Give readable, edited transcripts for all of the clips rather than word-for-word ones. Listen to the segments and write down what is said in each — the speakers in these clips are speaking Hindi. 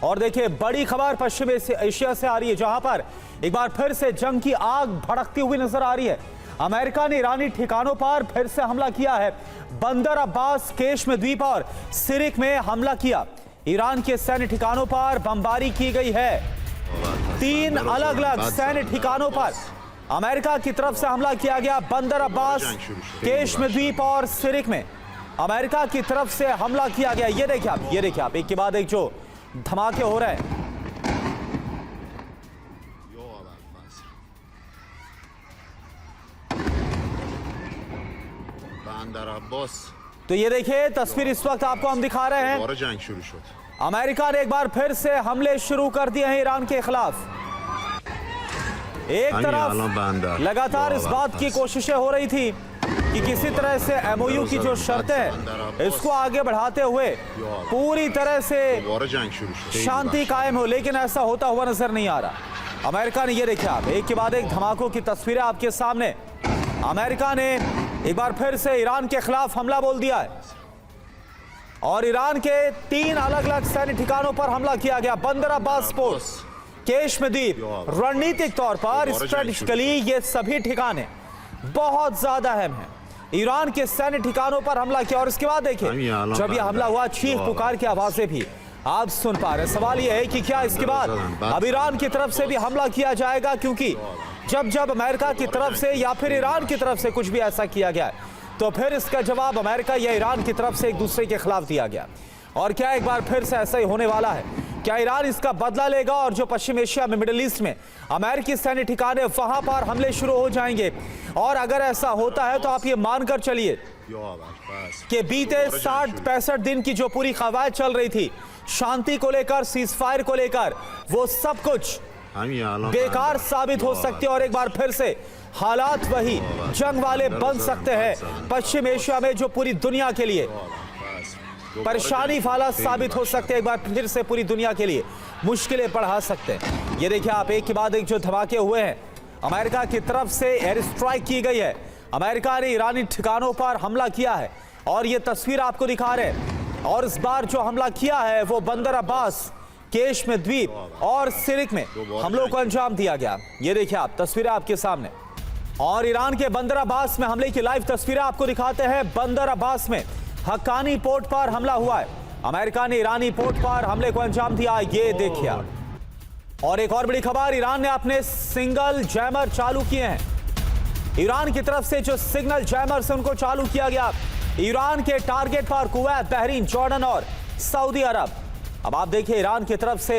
और देखिए बड़ी खबर पश्चिम एशिया से आ रही है, जहां पर एक बार फिर से जंग की आग भड़कती हुई नजर आ रही है। अमेरिका ने ईरानी ठिकानों पर फिर से हमला किया है। बंदर अब्बास, केशम द्वीप और सिरिक में हमला किया। ईरान के सैन्य ठिकानों पर बमबारी की गई है। 3 अलग अलग सैन्य ठिकानों पर अमेरिका की तरफ से हमला किया गया। बंदर अब्बास, केशम द्वीप और सिरिक में अमेरिका की तरफ से हमला किया गया। ये देखिए आप एक के बाद एक जो धमाके हो रहे हैं। तो ये देखिए तस्वीर इस वक्त आपको हम दिखा रहे हैं। अमेरिका ने एक बार फिर से हमले शुरू कर दिए हैं ईरान के खिलाफ। एक तरफ लगातार इस बात की कोशिशें हो रही थी कि किसी तरह से एमओयू की जो शर्तें हैं इसको आगे बढ़ाते हुए पूरी तरह से शांति कायम हो, लेकिन ऐसा होता हुआ नजर नहीं आ रहा। अमेरिका ने, ये देखिए आप एक के बाद एक धमाकों की तस्वीरें आपके सामने। अमेरिका ने एक बार फिर से ईरान के खिलाफ हमला बोल दिया है और ईरान के 3 अलग अलग सैन्य ठिकानों पर हमला किया गया। बंदर अब्बास पोर्ट, केशम द्वीप, रणनीतिक तौर पर स्ट्रेटेजिकली ये सभी ठिकाने बहुत ज्यादा अहम हैं। ईरान के सैन्य ठिकानों पर हमला किया और इसके बाद देखिए जब यह हमला हुआ, चीख पुकार की आवाजें भी आप सुन पा रहे हैं। सवाल यह है कि क्या इसके बाद अब ईरान की तरफ से भी हमला किया जाएगा, क्योंकि जब अमेरिका की तरफ से या फिर ईरान की तरफ से कुछ भी ऐसा किया गया है तो फिर इसका जवाब अमेरिका या ईरान की तरफ से एक दूसरे के खिलाफ दिया गया। और क्या एक बार फिर से ऐसा ही होने वाला है? क्या ईरान इसका बदला लेगा और जो पश्चिम एशिया में, मिडिल ईस्ट में अमेरिकी सैन्य ठिकाने, वहां पर हमले शुरू हो जाएंगे? और अगर ऐसा होता है तो आप ये मानकर चलिए कि बीते 60-65 दिन की जो पूरी कवायद चल रही थी शांति को लेकर, सीजफायर को लेकर, वो सब कुछ बेकार साबित हो सकती है और एक बार फिर से हालात वही जंग वाले बन सकते हैं। पश्चिम एशिया में जो पूरी दुनिया के लिए परेशानी वाला साबित हो सकते हैं, एक बार फिर से पूरी दुनिया के लिए मुश्किलें बढ़ा सकते हैं। ये देखिए आप एक के बाद एक जो धमाके हुए हैं। अमेरिका की तरफ से एयर स्ट्राइक की गई है। अमेरिका ने ईरानी ठिकानों पर हमला किया है और ये तस्वीर आपको दिखा रहे हैं। और इस बार जो हमला किया है वो बंदर अब्बास, केशम द्वीप और सिरिक में हमलों को अंजाम दिया गया। ये देखिए आप तस्वीरें आपके सामने और ईरान के बंदर अब्बास में हमले की लाइव तस्वीरें आपको दिखाते हैं। बंदर अब्बास में हक्कानी पोर्ट पर हमला हुआ है। अमेरिका ने ईरानी पोर्ट पर हमले को अंजाम दिया। ये देखिए आप। और एक और बड़ी खबर, ईरान ने अपने सिंगल जैमर चालू किए हैं। ईरान की तरफ से जो सिग्नल जैमर्स उनको चालू किया गया ईरान के टारगेट पर, कुवैत, बहरीन, जॉर्डन और सऊदी अरब। अब आप देखिए ईरान की तरफ से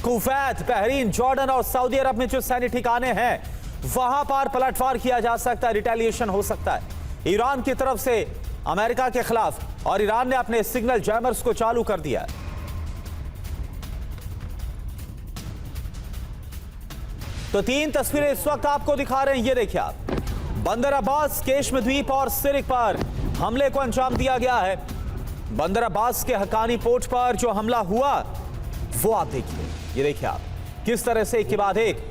कुवैत, बहरीन, जॉर्डन और सऊदी अरब में जो सैन्य ठिकाने हैं वहां पर पलटवार किया जा सकता है, रिटेलिएशन हो सकता है ईरान की तरफ से अमेरिका के खिलाफ। और ईरान ने अपने सिग्नल जैमर्स को चालू कर दिया। तो 3 तस्वीरें इस वक्त आपको दिखा रहे हैं। ये देखिए आप, बंदर अब्बास, केशम द्वीप और सिरिक पर हमले को अंजाम दिया गया है। बंदर अब्बास के हक्कानी पोर्ट पर जो हमला हुआ वो आप देखिए। ये देखिए आप किस तरह से एक के बाद एक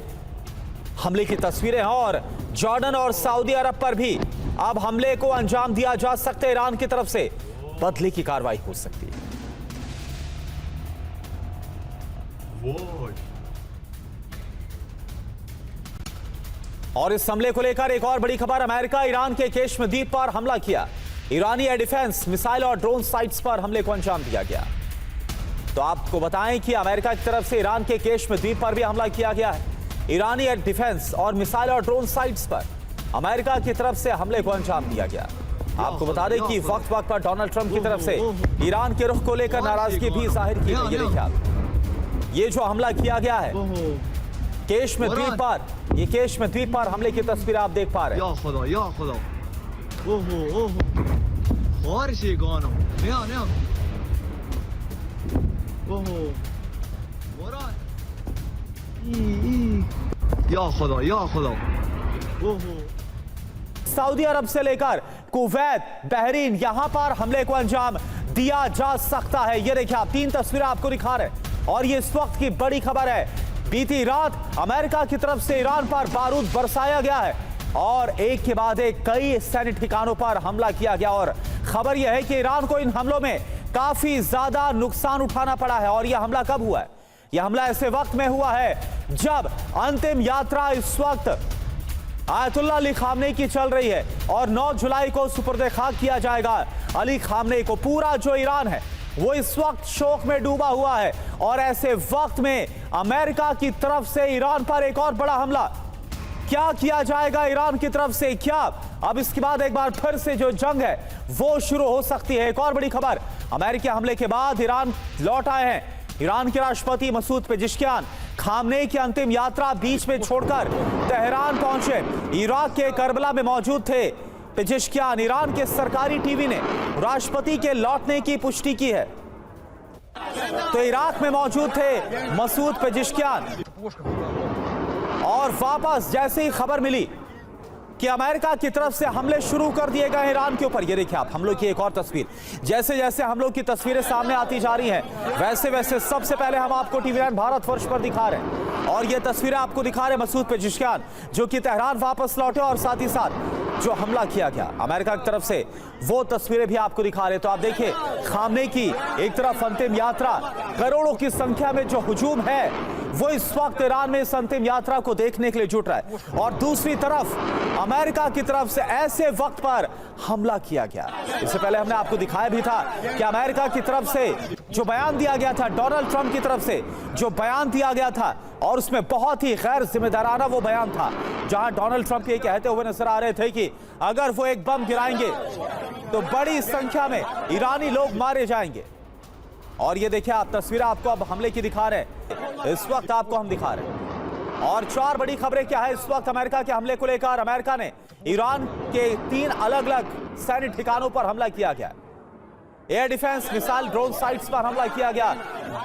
हमले की तस्वीरें हैं। और जॉर्डन और सऊदी अरब पर भी अब हमले को अंजाम दिया जा सकता है। ईरान की तरफ से बदले की कार्रवाई हो सकती है। और इस हमले को लेकर एक और बड़ी खबर, अमेरिका ईरान के केशम द्वीप पर हमला किया। ईरानी एयर डिफेंस, मिसाइल और ड्रोन साइट्स पर हमले को अंजाम दिया गया। तो आपको बताएं कि अमेरिका की तरफ से ईरान के केशम द्वीप पर भी हमला किया गया है। ईरानी एयर डिफेंस और मिसाइल और ड्रोन साइट्स पर अमेरिका की तरफ से हमले को अंजाम दिया गया। आपको बता दें कि वक्त वक्त पर डोनाल्ड ट्रंप की तरफ से ईरान के रुख को लेकर नाराजगी भी जाहिर की गई। ये देखिए आप, ये जो हमला किया गया है केशम द्वीप पर, ये केशम द्वीप पर हमले की तस्वीर आप देख पा रहे हैं। सऊदी अरब से लेकर कुवैत, बहरीन, यहां पर हमले को अंजाम दिया जा सकता है। ये देखिए आप 3 तस्वीरें आपको दिखा रहे हैं और ये इस वक्त की बड़ी खबर है। बीती रात अमेरिका की तरफ से ईरान पर बारूद बरसाया गया है और एक के बाद एक कई सैन्य ठिकानों पर हमला किया गया। और खबर यह है कि ईरान को इन हमलों में काफी ज्यादा नुकसान उठाना पड़ा है। और यह हमला कब हुआ है? यह हमला ऐसे वक्त में हुआ है जब अंतिम यात्रा इस वक्त आयतुल्ला अली खामनेई की चल रही है और 9 जुलाई को सुपुर्द खाक किया जाएगा अली खामनेई को। पूरा जो ईरान है वो इस वक्त शोक में डूबा हुआ है और ऐसे वक्त में अमेरिका की तरफ से ईरान पर एक और बड़ा हमला। क्या किया जाएगा ईरान की तरफ से? क्या अब इसके बाद एक बार फिर से जो जंग है वो शुरू हो सकती है? एक और बड़ी खबर, अमेरिकी हमले के बाद ईरान लौट आए हैं। ईरान के राष्ट्रपति मसूद पेजिशकियान खामनेई की अंतिम यात्रा बीच में छोड़कर तेहरान पहुंचे। इराक के करबला में मौजूद थे पेजिशकियान। ईरान के सरकारी टीवी ने राष्ट्रपति के लौटने की पुष्टि की है। तो इराक में मौजूद थे मसूद पेजिशकियान और वापस जैसे ही खबर मिली कि अमेरिका की तरफ से हमले शुरू कर दिए गए ईरान के ऊपर, ये देखिए आप हमलों की एक और तस्वीर। जैसे जैसे हमलों की तस्वीरें सामने आती जा रही हैं वैसे वैसे सबसे पहले हम आपको टीवी9 भारतवर्ष पर दिखा रहे हैं और ये तस्वीरें आपको दिखा रहे मसूद पेजिशकियान जो कि तेहरान वापस लौटे और साथ ही साथ जो हमला किया गया अमेरिका की तरफ से वो तस्वीरें भी आपको दिखा रहे। तो आप देखिए खामनेई की एक तरफ अंतिम यात्रा, करोड़ों की संख्या में जो हुजूम है वो इस वक्त ईरान में इस अंतिम यात्रा को देखने के लिए जुट रहा है और दूसरी तरफ अमेरिका की तरफ से ऐसे वक्त पर हमला किया गया। इससे पहले हमने आपको दिखाया भी था कि अमेरिका की तरफ से जो बयान दिया गया था, डोनाल्ड ट्रंप की तरफ से जो बयान दिया गया था और उसमें बहुत ही गैर जिम्मेदाराना वो बयान था जहां डोनाल्ड ट्रंप ये कहते हुए नजर आ रहे थे कि अगर वो एक बम गिराएंगे तो बड़ी संख्या में ईरानी लोग मारे जाएंगे। और ये देखिए आप तस्वीरें आपको अब हमले की दिखा रहे हैं, इस वक्त आपको हम दिखा रहे हैं। और 4 बड़ी खबरें क्या है इस वक्त अमेरिका के हमले को लेकर। अमेरिका ने ईरान के 3 अलग अलग सैन्य ठिकानों पर हमला किया गया। Air defence missile drone sites पर हमला किया गया।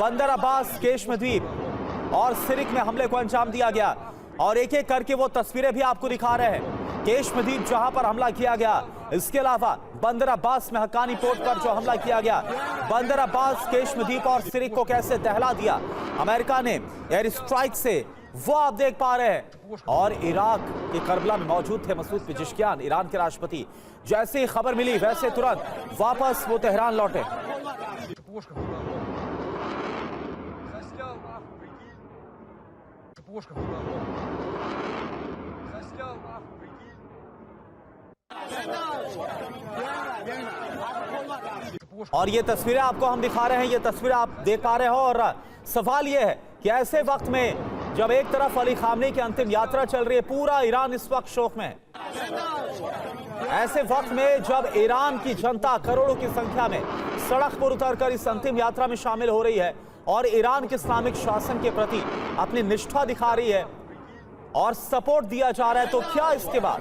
बंदर अब्बास, केशम द्वीप और सिरिक में हमले को अंजाम दिया गया और एक एक करके वो तस्वीरें भी आपको दिखा रहे हैं। केशम द्वीप जहां पर हमला किया गया, इसके अलावा बंदर अब्बास में हक्कानी पोर्ट पर जो हमला किया गया, बंदर अब्बास, केशम द्वीप और सिरिक को कैसे दहला दिया अमेरिका ने एयर स्ट्राइक से, वो आप देख पा रहे हैं। और इराक के करबला में मौजूद थे मसूद पेजिशकियान, ईरान के राष्ट्रपति। जैसे ही खबर मिली वैसे तुरंत वापस वो तेहरान लौटे। और ये तस्वीरें आपको हम दिखा रहे हैं, ये तस्वीरें आप देख पा रहे हो। और सवाल ये है कि ऐसे वक्त में जब एक तरफ अली खामनेई की अंतिम यात्रा चल रही है, पूरा ईरान इस वक्त शोक में है। ऐसे वक्त में जब ईरान की जनता करोड़ों की संख्या में सड़क पर उतरकर इस अंतिम यात्रा में शामिल हो रही है और ईरान के इस्लामिक शासन के प्रति अपनी निष्ठा दिखा रही है और सपोर्ट दिया जा रहा है, तो क्या इसके बाद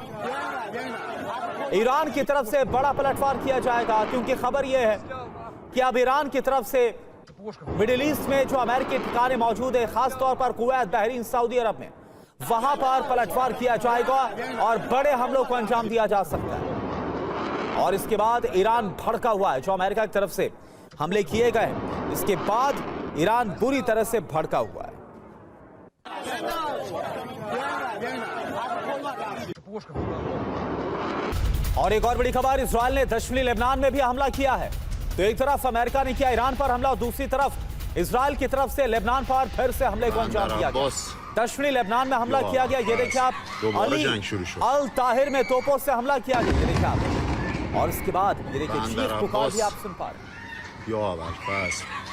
ईरान की तरफ से बड़ा पलटवार किया जाएगा? क्योंकि खबर यह है कि अब ईरान की तरफ से मिडिल ईस्ट में जो अमेरिकी ठिकाने मौजूद है, खासतौर पर कुवैत, बहरीन, सऊदी अरब में, वहां पर पलटवार किया जाएगा और बड़े हमलों को अंजाम दिया जा सकता है। और इसके बाद ईरान भड़का हुआ है, जो अमेरिका की तरफ से हमले किए गए, इसके बाद ईरान बुरी तरह से भड़का हुआ है। और एक और बड़ी खबर, इजराइल ने दक्षिणी लेबनान में भी हमला किया है। तो एक तरफ अमेरिका ने किया ईरान पर हमला और दूसरी तरफ इजराइल की तरफ से लेबनान पर फिर से हमले को अंजाम दिया गया। दक्षिणी लेबनान में हमला किया गया, ये देखिए आप, अली अल ताहिर में तोपों से हमला किया गया, ये देखिए आप। और इसके बाद ये देखिए चीख पुकार भी आप सुन पा रहे हैं।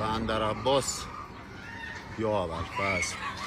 बंदर अब्बास या अवल बस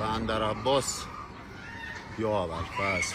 बंदर अब्बास या अवल बस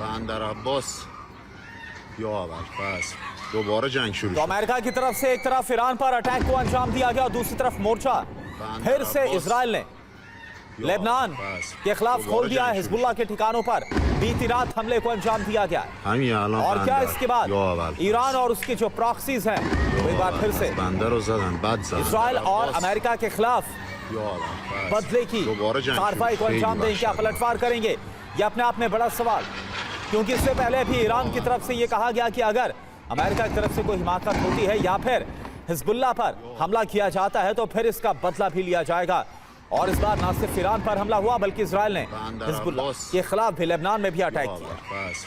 बंदर अब्बास या अवल बस दोबारा जंग शुरू। तो अमेरिका की तरफ से एक तरफ ईरान पर अटैक को अंजाम दिया गया और दूसरी तरफ मोर्चा फिर से इजराइल ने लेबनान के खिलाफ खोल दिया है। हिजबुल्लाह के ठिकानों पर बीती रात हमले को अंजाम दिया गया है। और क्या इसके बाद ईरान और उसके जो प्रॉक्सीज हैं वो एक बार फिर से इजराइल और अमेरिका के खिलाफ बदले की कार्रवाई को अंजाम देंगे, क्या पलटवार करेंगे? ये अपने आप में बड़ा सवाल, क्योंकि इससे पहले भी ईरान की तरफ से ये कहा गया कि अगर अमेरिका की तरफ से कोई हिमाकत होती है या फिर हिजबुल्लाह पर हमला किया जाता है तो फिर इसका बदला भी लिया जाएगा। और इस बार न सिर्फ ईरान पर हमला हुआ बल्कि इजराइल ने हिजबुल्लाह के खिलाफ भी लेबनान में भी अटैक किया। बस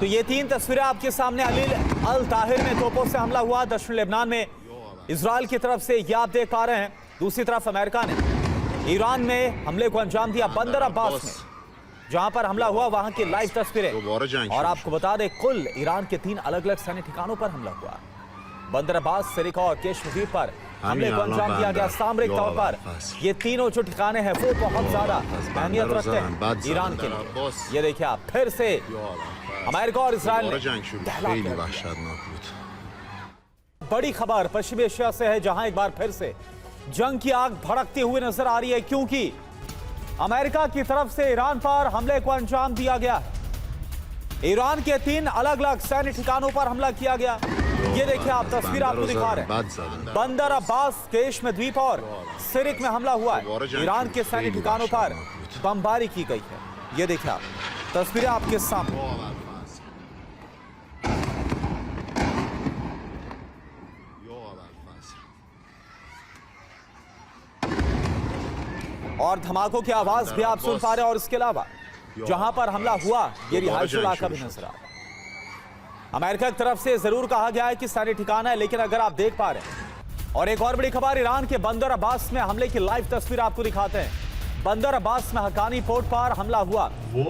तो ये 3 तस्वीरें आपके सामने अलील अल ताहिर में तोपों से हमला हुआ दक्षिण लेबनान में इजराइल की तरफ से, ये आप देख पा रहे हैं। दूसरी तरफ अमेरिका ने ईरान में हमले को अंजाम दिया बंदर अब्बास में, जहां पर हमला हुआ वहां की लाइव तस्वीरें। और आपको बता दें कुल ईरान के 3 अलग अलग सैन्य ठिकानों पर हमला हुआ। बंदर अब्बास, सिरिका और केश्म द्वीप पर हमले को अंजाम दिया गया। सामरिक तौर पर ये तीनों जो ठिकाने हैं वो बहुत ज्यादा अहमियत रखते हैं ईरान के लिए। ये देखिए आप, फिर से अमेरिका और इजराइल बड़ी खबर पश्चिमी एशिया से है, जहां एक बार फिर से जंग की आग भड़कती हुई नजर आ रही है, क्योंकि अमेरिका की तरफ से ईरान पर हमले को अंजाम दिया गया है। ईरान के 3 अलग अलग सैन्य ठिकानों पर हमला किया गया। ये देखिए आप, तस्वीर आपको दिखा रहे हैं। बंदर अब्बास, केश्म द्वीप और सिरिक में हमला हुआ है। ईरान के सैन्य ठिकानों पर बमबारी की गई है। ये देखिए आप, तस्वीरें आपके सामने। और धमाकों की आवाज भी आप सुन पा रहे हैं। और इसके अलावा जहां पर हमला हुआ ये रिहायशी इलाका भी नजर आ रहा है। अमेरिका की तरफ से जरूर कहा गया है कि सारे ठिकाना है, लेकिन अगर आप देख पा रहे हैं। और एक और बड़ी खबर, ईरान के बंदर अब्बास में हमले की लाइव तस्वीर आपको दिखाते हैं। बंदर अब्बास में हक्कानी पोर्ट पर हमला हुआ।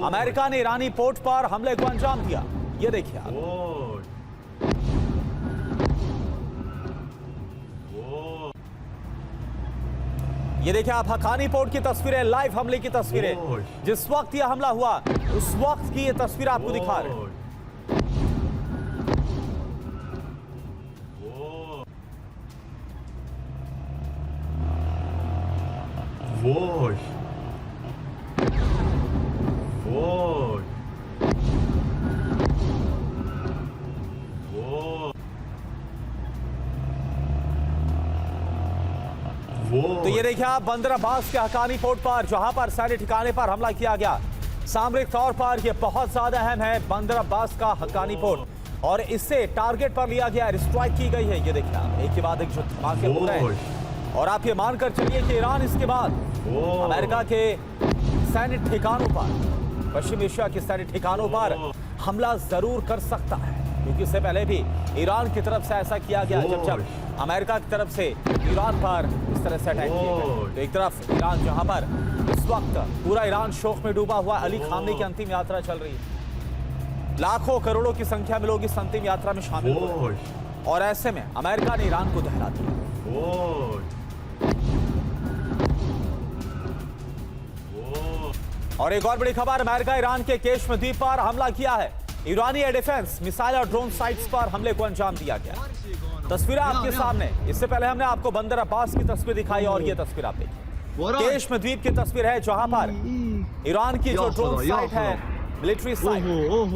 अमेरिका ने ईरानी पोर्ट पर हमले को अंजाम दिया। ये देखिए आप, ये देखिए आप, हक्कानी पोर्ट की तस्वीरें, लाइव हमले की तस्वीरें। जिस वक्त यह हमला हुआ उस वक्त की ये तस्वीर आपको दिखा रहे हैं। तो ये देखिए आप, बंदर अब्बास के हक्कानी पोर्ट पर जहां पर सैन्य ठिकाने पर हमला किया गया। सामरिक तौर पर यह बहुत ज्यादा अहम है, बंदर अब्बास का हक्कानी पोर्ट, और इससे टारगेट पर लिया गया, स्ट्राइक की गई है। ये देखिए आप, एक के बाद एक जो धमाके हो रहे हैं। और आप ये मानकर चलिए कि ईरान इसके बाद अमेरिका के सैन्य ठिकानों पर, पश्चिम एशिया के सैन्य ठिकानों पर हमला जरूर कर सकता है, क्योंकि इससे पहले भी ईरान की तरफ से ऐसा किया गया जब अमेरिका की तरफ से ईरान पर इस तरह से अटैक किया गया। तो एक तरफ ईरान, जहां पर इस वक्त पूरा ईरान शोक में डूबा हुआ, अली खामनी की अंतिम यात्रा चल रही है। लाखों करोड़ों की संख्या में लोग इस अंतिम यात्रा में शामिल हुए, और ऐसे में अमेरिका ने ईरान को दहला दिया। और एक और बड़ी खबर, अमेरिका ईरान के केश्म द्वीप पर हमला किया है। ईरानी एयर डिफेंस, मिसाइल और ड्रोन साइट्स पर हमले को अंजाम दिया गया। तस्वीरें आपके सामने। इससे पहले हमने आपको बंदर अब्बास की तस्वीर दिखाई, और ये तस्वीर आप देखिए, केश्म द्वीप की तस्वीर है, जहां पर ईरान की जो ड्रोन साइट है, मिलिट्री साइट,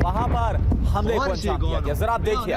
वहां पर हमले को अंजाम दिया गया। जरा आप देखिए।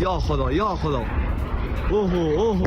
या खुदा या खुदा ओहो ओहो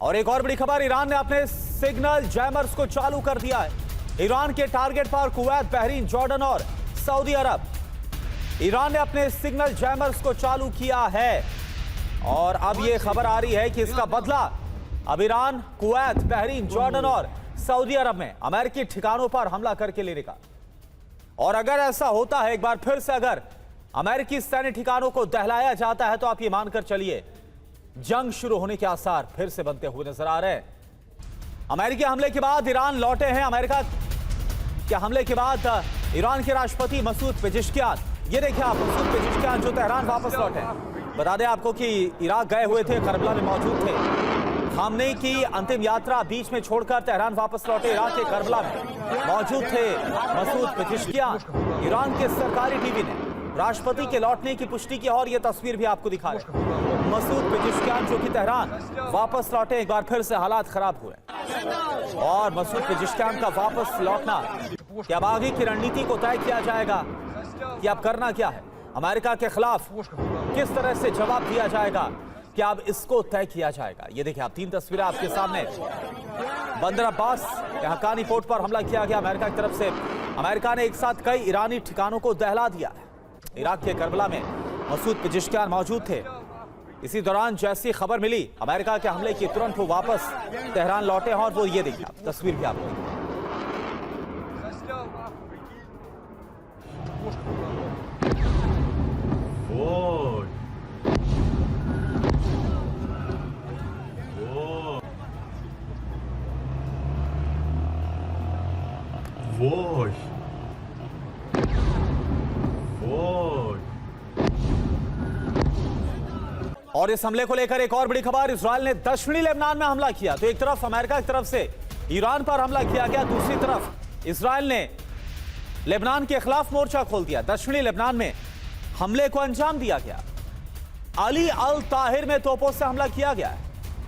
और एक और बड़ी खबर, ईरान ने अपने सिग्नल जैमर्स को चालू कर दिया है। ईरान के टारगेट पर कुवैत, बहरीन, जॉर्डन और सऊदी अरब। ईरान ने अपने सिग्नल जैमर्स को चालू किया है, और अब यह खबर आ रही है कि इसका बदला अब ईरान कुवैत, बहरीन, जॉर्डन और सऊदी अरब में अमेरिकी ठिकानों पर हमला करके लेने का। और अगर ऐसा होता है, एक बार फिर से अगर अमेरिकी सैन्य ठिकानों को दहलाया जाता है तो आप ये मानकर चलिए जंग शुरू होने के आसार फिर से बनते हुए नजर आ रहे हैं। अमेरिकी हमले के बाद ईरान लौटे हैं। अमेरिका के हमले के बाद ईरान के राष्ट्रपति मसूद पेजिशकियान, ये देखिए आप, मसूद पेजिशकियान जो तेहरान वापस लौटे। बता दें आपको कि इराक गए हुए थे, करबला में मौजूद थे। खामनेई की अंतिम यात्रा बीच में छोड़कर तेहरान वापस लौटे। इराक के करबला में मौजूद थे मसूद पेजिशकियान। ईरान के सरकारी टीवी ने राष्ट्रपति के लौटने की पुष्टि की और यह तस्वीर भी आपको दिखा रहे हैं। मसूद पेजिशकियान जो कि तेहरान वापस लौटे, एक बार फिर से हालात खराब हुए और मसूद पेजिशकियान का वापस लौटना, क्या अब आगे की रणनीति को तय किया जाएगा कि अब करना क्या है, अमेरिका के खिलाफ किस तरह से जवाब दिया जाएगा, क्या अब इसको तय किया जाएगा। ये देखिए आप, 3 तस्वीरें आपके सामने। बंदर अब्बास के हक्कानी पोर्ट पर हमला किया गया अमेरिका की तरफ से। अमेरिका ने एक साथ कई ईरानी ठिकानों को दहला दिया है। इराक के करबला में मसूद पेजिशकियान मौजूद थे। इसी दौरान जैसी खबर मिली अमेरिका के हमले की, तुरंत वो वापस तेहरान लौटे हैं और वो ये देखिए आप, तस्वीर भी आपको दिखा। Ой. Ой. Ой. और इस हमले को लेकर एक और बड़ी खबर, इजराइल ने दक्षिणी लेबनान में हमला किया। तो एक तरफ अमेरिका की तरफ से ईरान पर हमला किया गया, दूसरी तरफ इजराइल ने लेबनान के खिलाफ मोर्चा खोल दिया। दक्षिणी लेबनान में हमले को अंजाम दिया गया। अली अल ताहिर में तोपों से हमला किया गया है।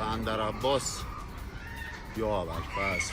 बंदर अब्बास या अब्बास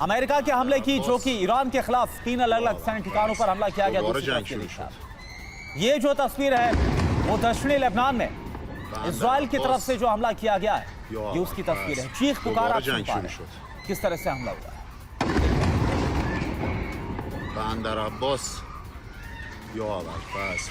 अमेरिका के हमले की, जो कि ईरान के खिलाफ 3 अलग-अलग सैन्य ठिकानों पर हमला किया गया। दूसरी तरफ ये देखिए आप, ये जो तस्वीर है वो दक्षिणी लेबनान में इजराइल की तरफ से जो हमला किया गया है, ये उसकी तस्वीर है। चीख पुकार आप सुन पा रहे हैं किस तरह से हमला हुआ है। बंदर अब्बास या अब्बास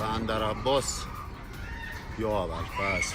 बंदर अब्बास या अब्बास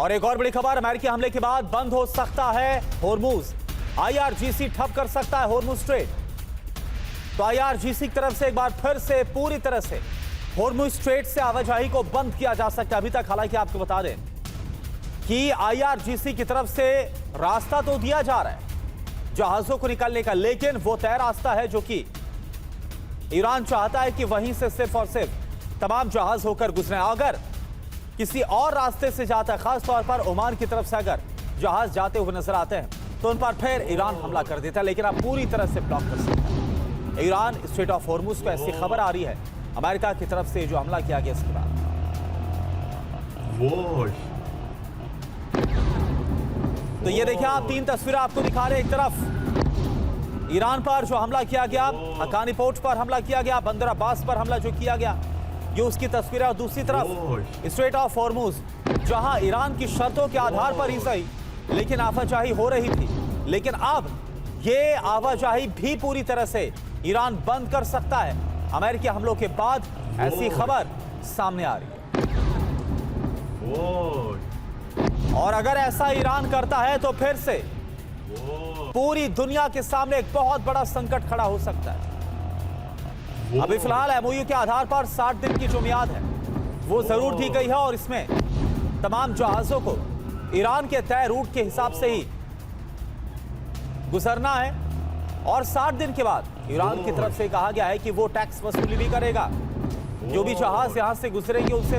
और एक और बड़ी खबर, अमेरिकी हमले के बाद बंद हो सकता है होर्मुज। आईआरजीसी ठप कर सकता है होर्मुज स्ट्रेट। तो आईआरजीसी की तरफ से एक बार फिर से पूरी तरह से होर्मुज स्ट्रेट से आवाजाही को बंद किया जा सकता है। अभी तक हालांकि आपको बता दें कि आईआरजीसी की तरफ से रास्ता तो दिया जा रहा है जहाजों को निकलने का, लेकिन वो तय रास्ता है जो कि ईरान चाहता है कि वहीं से सिर्फ और सिर्फ तमाम जहाज होकर गुजरे। अगर किसी और रास्ते से जाता है, खास तौर पर ओमान की तरफ से अगर जहाज जाते हुए नजर आते हैं, तो उन पर फिर ईरान हमला कर देता है। लेकिन अब पूरी तरह से ब्लॉक कर सकता है ईरान स्ट्रेट ऑफ होर्मुज पे। ऐसी खबर आ रही है अमेरिका की तरफ से जो हमला किया गया इसके बाद। Ой. तो ये देखिए आप, 3 तस्वीरें आपको दिखा रहे हैं। एक तरफ ईरान पर जो हमला किया गया, हक्कानी पोर्ट पर हमला किया गया, बंदर अब्बास पर हमला जो किया गया, ये उसकी तस्वीर है। और दूसरी तरफ स्ट्रेट ऑफ होर्मुज, जहां ईरान की शर्तों के आधार पर ही सही लेकिन आवाजाही हो रही थी, लेकिन अब ये आवाजाही भी पूरी तरह से ईरान बंद कर सकता है अमेरिकी हमलों के बाद। ऐसी खबर सामने आ रही है। Ой. और अगर ऐसा ईरान करता है तो फिर से पूरी दुनिया के सामने एक बहुत बड़ा संकट खड़ा हो सकता है। अभी फिलहाल एमओयू के आधार पर 60 दिन की जो मियाद है वो जरूर दी गई है और इसमें तमाम जहाजों को ईरान के तय रूट के हिसाब से ही गुजरना है। और 60 दिन के बाद ईरान की तरफ से कहा गया है कि वो टैक्स वसूली भी करेगा। जो भी जहाज यहां से गुजरेंगे उससे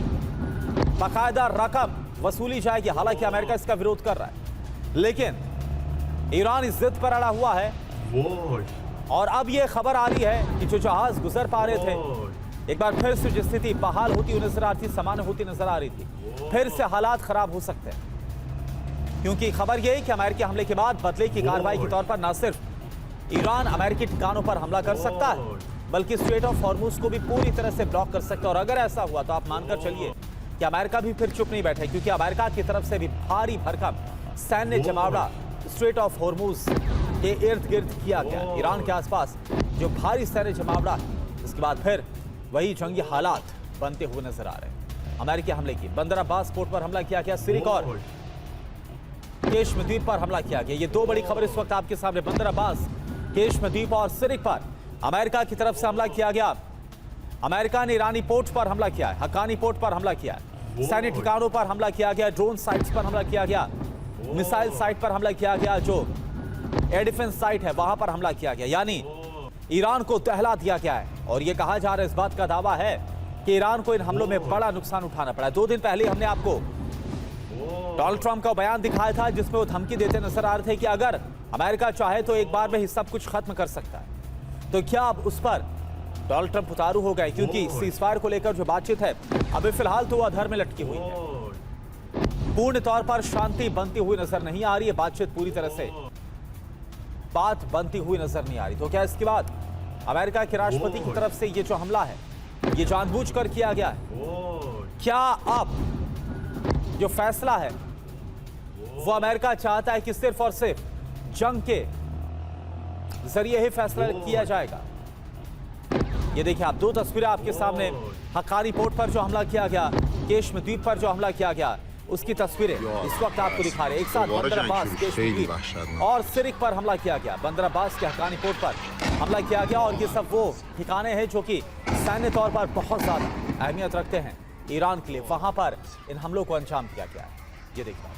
बाकायदा रकम वसूली जाएगी। हालांकि अमेरिका इसका विरोध कर रहा है, लेकिन ईरान इस जिद पर अड़ा हुआ है। Ой. और अब ये खबर आ रही है कि जो जहाज गुजर पा रहे थे, एक बार फिर से जो स्थिति बहाल होती हुई नजर आ रही थी, सामान्य होती नजर आ रही थी, फिर से हालात खराब हो सकते हैं। क्योंकि खबर यह है कि अमेरिकी हमले के बाद बदले की कार्रवाई के तौर पर न सिर्फ ईरान अमेरिकी ठिकानों पर हमला कर सकता है, बल्कि स्ट्रेट ऑफ हॉर्मुज को भी पूरी तरह से ब्लॉक कर सकता है। और अगर ऐसा हुआ तो आप मानकर चलिए कि अमेरिका भी फिर चुप नहीं बैठे, क्योंकि अमेरिका की तरफ से भी भारी भरकम सैन्य जमावड़ा स्ट्रेट ऑफ हॉर्मुज के इर्द गिर्द किया गया। ईरान के आसपास जो भारी सैन्य जमावड़ा, इसके बाद फिर वही जंगी हालात बनते हुए नजर आ रहे हैं। अमेरिकी हमले की बंदर अब्बास पोर्ट पर हमला किया गया, सिरिक और केशम द्वीप पर हमला किया गया। ये दो बड़ी खबर इस वक्त आपके सामने। बंदर अब्बास, केशम द्वीप और सिरिक पर अमेरिका की तरफ से हमला किया गया। अमेरिका ने ईरानी पोर्ट पर हमला किया है, हक्कानी पोर्ट पर हमला किया है, सैन्य ठिकानों पर हमला किया गया, ड्रोन साइट्स पर हमला किया गया, मिसाइल साइट पर हमला किया गया, जो एयर डिफेंस साइट है वहां पर हमला किया गया। यानी ईरान को दहला दिया गया है और यह कहा जा रहा है, इस बात का दावा है कि ईरान को इन हमलों में बड़ा नुकसान उठाना पड़ा। 2 दिन पहले हमने आपको डोनाल्ड ट्रंप का बयान दिखाया था जिसमें वो धमकी देते नजर आ रहे थे कि अगर अमेरिका चाहे तो एक बार में ही सब कुछ खत्म कर सकता है। तो क्या अब उस पर डोनाल्ड ट्रंप उतारू हो गए, क्योंकि सीजफायर को लेकर जो बातचीत है अभी फिलहाल तो वो अधर में लटकी हुई है। पूर्ण तौर पर शांति बनती हुई नजर नहीं आ रही है, बातचीत पूरी तरह से बात बनती हुई नजर नहीं आ रही। तो क्या इसके बाद अमेरिका के राष्ट्रपति की तरफ से ये जो हमला है ये जानबूझकर किया गया है? क्या अब जो फैसला है वो अमेरिका चाहता है कि सिर्फ और सिर्फ जंग के जरिए ही फैसला किया जाएगा? ये देखिए आप, 2 तस्वीरें आपके सामने। हक्कानी पोर्ट पर जो हमला किया गया, केशम द्वीप पर जो हमला किया गया, उसकी तस्वीरें इस वक्त आपको दिखा रहे हैं। एक साथ बंदर अब्बास, केशम द्वीप और सिरिक पर हमला किया गया। बंदर अब्बास के हक्कानी पोर्ट पर हमला किया गया और ये सब वो ठिकाने हैं जो कि सैन्य तौर पर बहुत ज्यादा अहमियत रखते हैं ईरान के लिए। वहां पर इन हमलों को अंजाम दिया गया है। ये देखिए